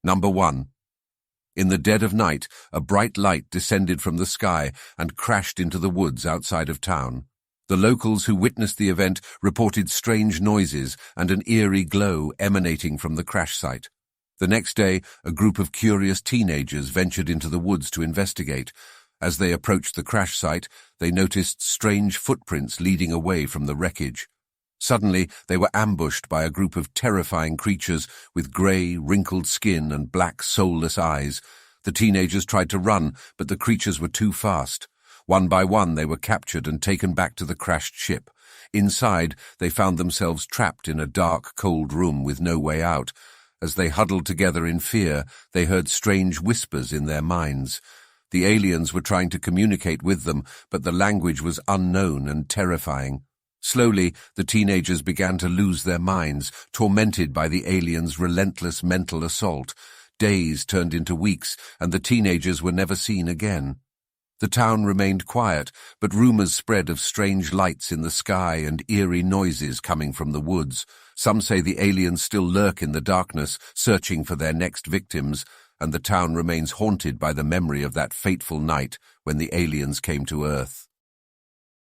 Number 1. In the dead of night, a bright light descended from the sky and crashed into the woods outside of town. The locals who witnessed the event reported strange noises and an eerie glow emanating from the crash site. The next day, a group of curious teenagers ventured into the woods to investigate. As they approached the crash site, they noticed strange footprints leading away from the wreckage. Suddenly, they were ambushed by a group of terrifying creatures with grey, wrinkled skin and black, soulless eyes. The teenagers tried to run, but the creatures were too fast. One by one, they were captured and taken back to the crashed ship. Inside, they found themselves trapped in a dark, cold room with no way out. As they huddled together in fear, they heard strange whispers in their minds. The aliens were trying to communicate with them, but the language was unknown and terrifying. Slowly, the teenagers began to lose their minds, tormented by the aliens' relentless mental assault. Days turned into weeks, and the teenagers were never seen again. The town remained quiet, but rumors spread of strange lights in the sky and eerie noises coming from the woods. Some say the aliens still lurk in the darkness, searching for their next victims, and the town remains haunted by the memory of that fateful night when the aliens came to Earth.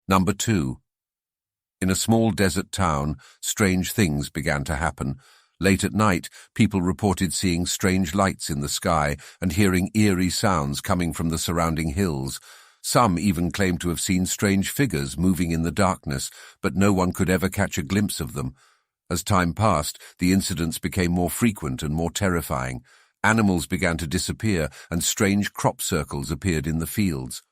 Number 2. In a small desert town, strange things began to happen. Late at night, people reported seeing strange lights in the sky and hearing eerie sounds coming from the surrounding hills. Some even claimed to have seen strange figures moving in the darkness, but no one could ever catch a glimpse of them. As time passed, the incidents became more frequent and more terrifying. Animals began to disappear, and strange crop circles appeared in the fields.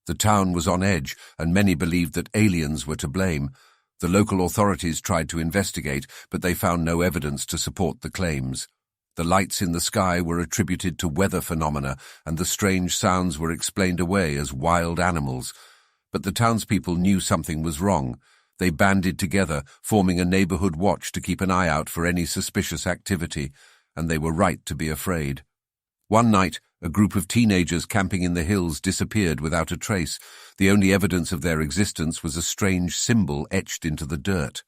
The town was on edge, and many believed that aliens were to blame. The local authorities tried to investigate, but they found no evidence to support the claims. The lights in the sky were attributed to weather phenomena, and the strange sounds were explained away as wild animals. But the townspeople knew something was wrong. They banded together, forming a neighborhood watch to keep an eye out for any suspicious activity, and they were right to be afraid. One night, a group of teenagers camping in the hills disappeared without a trace. The only evidence of their existence was a strange symbol etched into the dirt.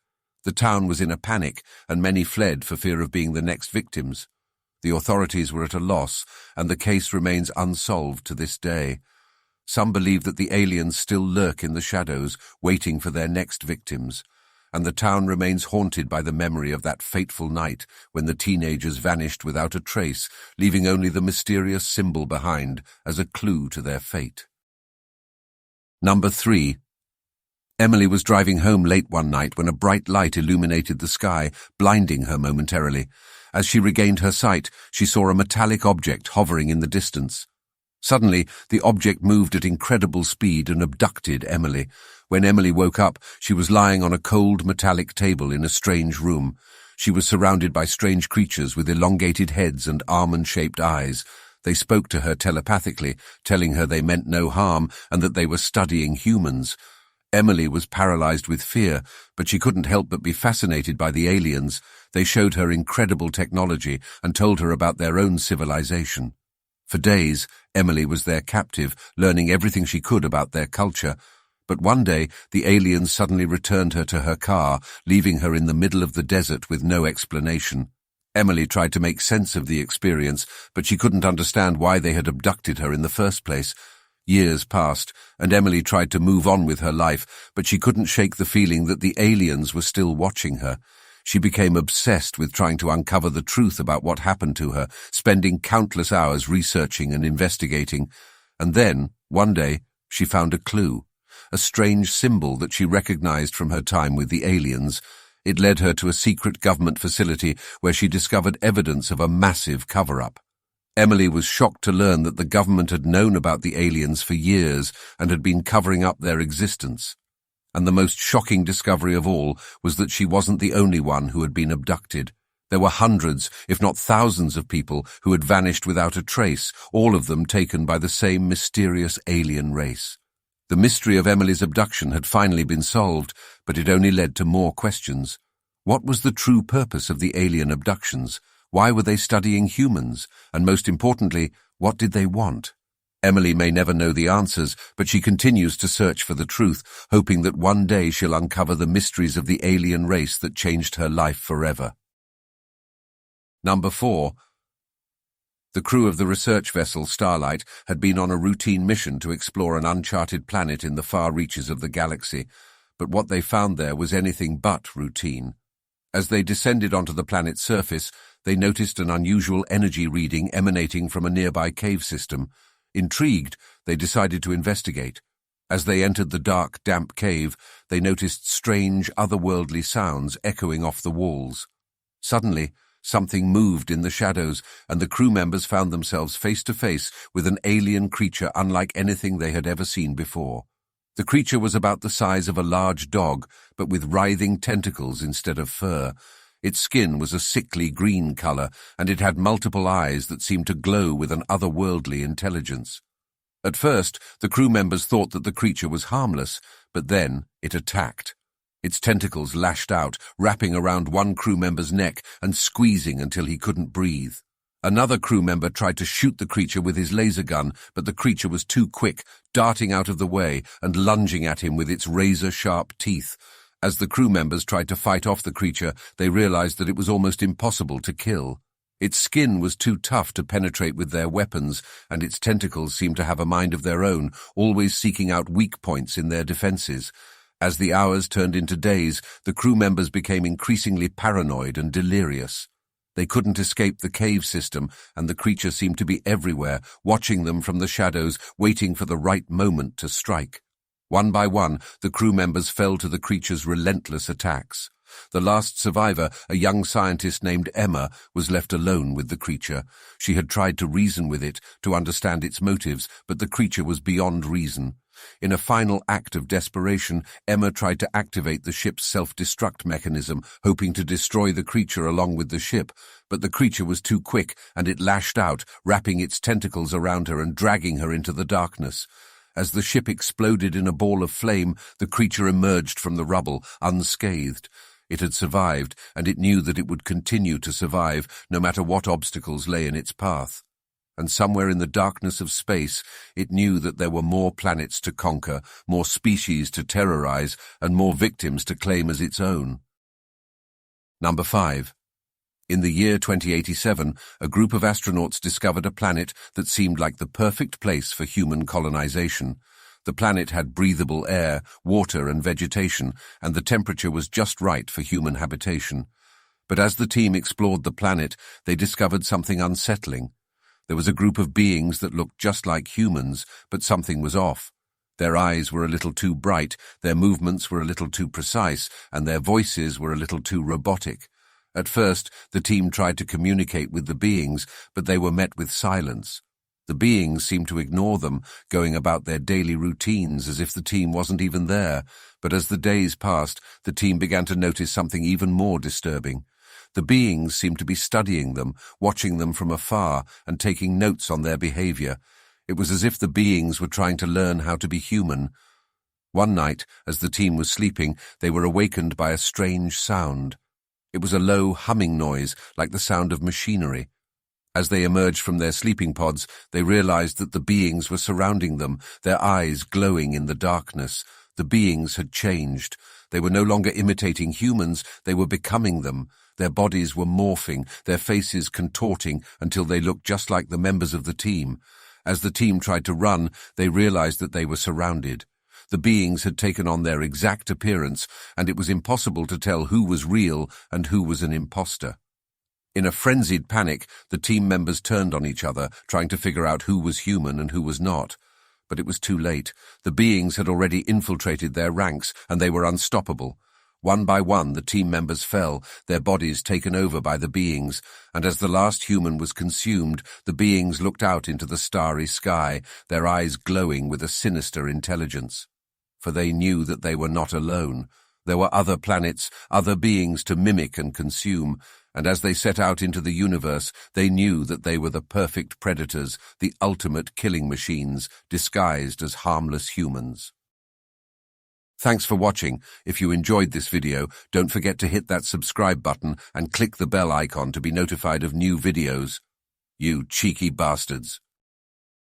The town was in a panic, and many fled for fear of being the next victims. The authorities were at a loss, and the case remains unsolved to this day. Some believe that the aliens still lurk in the shadows, waiting for their next victims, and the town remains haunted by the memory of that fateful night when the teenagers vanished without a trace, leaving only the mysterious symbol behind as a clue to their fate. Number 3. Emily was driving home late one night when a bright light illuminated the sky, blinding her momentarily. As she regained her sight, she saw a metallic object hovering in the distance. Suddenly, the object moved at incredible speed and abducted Emily. When Emily woke up, she was lying on a cold metallic table in a strange room. She was surrounded by strange creatures with elongated heads and almond-shaped eyes. They spoke to her telepathically, telling her they meant no harm and that they were studying humans. Emily was paralyzed with fear, but she couldn't help but be fascinated by the aliens. They showed her incredible technology and told her about their own civilization. For days, Emily was their captive, learning everything she could about their culture. But one day, the aliens suddenly returned her to her car, leaving her in the middle of the desert with no explanation. Emily tried to make sense of the experience, but she couldn't understand why they had abducted her in the first place. Years passed, and Emily tried to move on with her life, but she couldn't shake the feeling that the aliens were still watching her. She became obsessed with trying to uncover the truth about what happened to her, spending countless hours researching and investigating. And then, one day, she found a clue, a strange symbol that she recognized from her time with the aliens. It led her to a secret government facility where she discovered evidence of a massive cover-up. Emily was shocked to learn that the government had known about the aliens for years and had been covering up their existence. And the most shocking discovery of all was that she wasn't the only one who had been abducted. There were hundreds, if not thousands of people who had vanished without a trace, all of them taken by the same mysterious alien race. The mystery of Emily's abduction had finally been solved, but it only led to more questions. What was the true purpose of the alien abductions? Why were they studying humans? And most importantly, what did they want? Emily may never know the answers, but she continues to search for the truth, hoping that one day she'll uncover the mysteries of the alien race that changed her life forever. Number 4. The crew of the research vessel Starlight had been on a routine mission to explore an uncharted planet in the far reaches of the galaxy, but what they found there was anything but routine. As they descended onto the planet's surface, they noticed an unusual energy reading emanating from a nearby cave system. Intrigued, they decided to investigate. As they entered the dark, damp cave, they noticed strange, otherworldly sounds echoing off the walls. Suddenly, something moved in the shadows, and the crew members found themselves face to face with an alien creature unlike anything they had ever seen before. The creature was about the size of a large dog, but with writhing tentacles instead of fur. Its skin was a sickly green color, and it had multiple eyes that seemed to glow with an otherworldly intelligence. At first, the crew members thought that the creature was harmless, but then it attacked. Its tentacles lashed out, wrapping around one crew member's neck and squeezing until he couldn't breathe. Another crew member tried to shoot the creature with his laser gun, but the creature was too quick, darting out of the way and lunging at him with its razor-sharp teeth. As the crew members tried to fight off the creature, they realized that it was almost impossible to kill. Its skin was too tough to penetrate with their weapons, and its tentacles seemed to have a mind of their own, always seeking out weak points in their defenses. As the hours turned into days, the crew members became increasingly paranoid and delirious. They couldn't escape the cave system, and the creature seemed to be everywhere, watching them from the shadows, waiting for the right moment to strike. One by one, the crew members fell to the creature's relentless attacks. The last survivor, a young scientist named Emma, was left alone with the creature. She had tried to reason with it, to understand its motives, but the creature was beyond reason. In a final act of desperation, Emma tried to activate the ship's self-destruct mechanism, hoping to destroy the creature along with the ship, but the creature was too quick, and it lashed out, wrapping its tentacles around her and dragging her into the darkness. As the ship exploded in a ball of flame, the creature emerged from the rubble, unscathed. It had survived, and it knew that it would continue to survive, no matter what obstacles lay in its path. And somewhere in the darkness of space, it knew that there were more planets to conquer, more species to terrorize, and more victims to claim as its own. Number 5. In the year 2087, a group of astronauts discovered a planet that seemed like the perfect place for human colonization. The planet had breathable air, water, and vegetation, and the temperature was just right for human habitation. But as the team explored the planet, they discovered something unsettling. There was a group of beings that looked just like humans, but something was off. Their eyes were a little too bright, their movements were a little too precise, and their voices were a little too robotic. At first, the team tried to communicate with the beings, but they were met with silence. The beings seemed to ignore them, going about their daily routines as if the team wasn't even there. But as the days passed, the team began to notice something even more disturbing. The beings seemed to be studying them, watching them from afar, and taking notes on their behavior. It was as if the beings were trying to learn how to be human. One night, as the team was sleeping, they were awakened by a strange sound. It was a low humming noise, like the sound of machinery. As they emerged from their sleeping pods, they realized that the beings were surrounding them, their eyes glowing in the darkness. The beings had changed. They were no longer imitating humans, they were becoming them. Their bodies were morphing, their faces contorting until they looked just like the members of the team. As the team tried to run, they realized that they were surrounded. The beings had taken on their exact appearance, and it was impossible to tell who was real and who was an imposter. In a frenzied panic, the team members turned on each other, trying to figure out who was human and who was not. But it was too late. The beings had already infiltrated their ranks, and they were unstoppable. One by one, the team members fell, their bodies taken over by the beings, and as the last human was consumed, the beings looked out into the starry sky, their eyes glowing with a sinister intelligence. For they knew that they were not alone. There were other planets, other beings to mimic and consume, and as they set out into the universe, they knew that they were the perfect predators, the ultimate killing machines, disguised as harmless humans. Thanks for watching. If you enjoyed this video, don't forget to hit that subscribe button and click the bell icon to be notified of new videos. You cheeky bastards.